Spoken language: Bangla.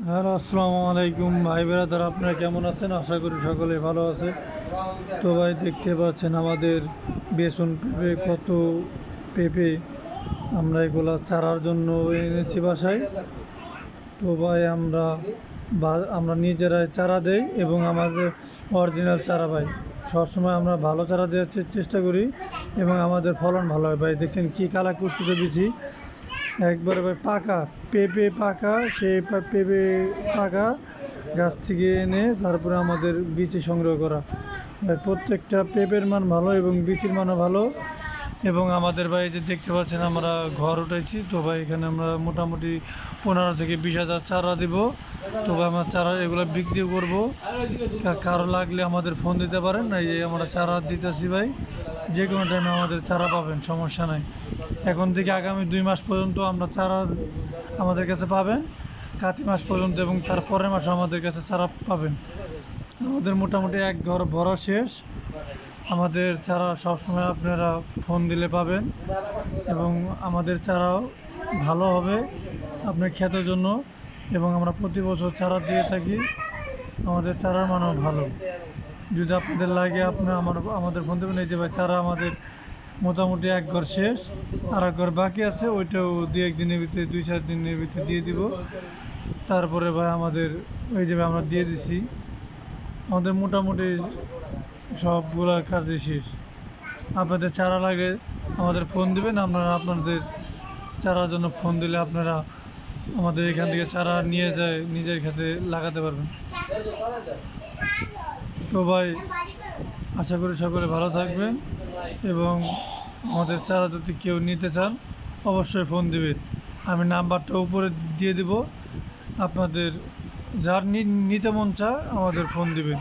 হ্যালো, আসসালামু আলাইকুম ভাই বেরাদার, আপনারা কেমন আছেন? আশা করি সকলে ভালো আছে। তো ভাই দেখতে পাচ্ছেন আমাদের বেসন পেঁপে, কত পেঁপে আমরা এগুলা চারার জন্য এনেছি বাসায়। তো ভাই আমরা নিজেরাই চারা দেই এবং আমাদের অরিজিনাল চারা ভাই সবসময় আমরা ভালো চারা দেওয়ার চেষ্টা করি এবং আমাদের ফলন ভালো হয়। ভাই দেখছেন কী কালা কুচকুচে দিচ্ছি, একবারে ভাই পাকা পেঁপে, পাকা সেই পেঁপে পাকা গাছ থেকে এনে তারপরে আমাদের বীচি সংগ্রহ করা। ভাই প্রত্যেকটা পেঁপের মান ভালো এবং বীচির মানও ভালো। এবং আমাদের ভাই যে দেখতে পাচ্ছেন আমরা ঘর উঠেছি, তো ভাই এখানে আমরা মোটামুটি 15 থেকে 20 হাজার চারা দেব। তো ভাই আমরা চারা এগুলো বিক্রি করব, কারো লাগলে আমাদের ফোন দিতে পারেন। এই আমরা চারা দিতেছি ভাই, যে কোনো টাইমে আমাদের চারা পাবেন, সমস্যা নাই। এখন থেকে আগামী 2 মাস পর্যন্ত আমরা চারা আমাদের কাছে পাবেন, কাতি মাস পর্যন্ত, এবং তার পরের মাসে আমাদের কাছে চারা পাবেন। আমাদের মোটামুটি এক ঘর ভরা শেষ। আমাদের চারা সবসময় আপনারা ফোন দিলে পাবেন এবং আমাদের চারাও ভালো হবে আপনার ক্ষেতের জন্য। এবং আমরা প্রতি বছর চারা দিয়ে থাকি, আমাদের চারার মানও ভালো। যদি আপনাদের লাগে আমাদের ফোন দেবেন। এই যে ভাই চারা আমাদের মোটামুটি এক ঘর শেষ, আর এক ঘর বাকি আছে, ওইটাও 2-1 দিনের ভিতরে, 2-4 দিনের ভিতরে দিয়ে দিব। তারপরে ভাই আমাদের ওই যে আমরা দিয়ে দিছি, আমাদের মোটামুটি সবগুলা কাজই শেষ। আপনাদের চারা লাগে আমাদের ফোন দিবেন, আপনারা আপনাদের চারার জন্য ফোন দিলে আপনারা আমাদের এখান থেকে চারা নিয়ে যায় নিজের ক্ষেতে লাগাতে পারবেন। তো ভাই আশা করি সকলে ভালো থাকবেন এবং আমাদের চারা যদি কেউ নিতে চান অবশ্যই ফোন দিবেন। আমি নাম্বারটা উপরে দিয়ে দিব, আপনাদের যার নিতে মন চায় আমাদের ফোন দিবেন।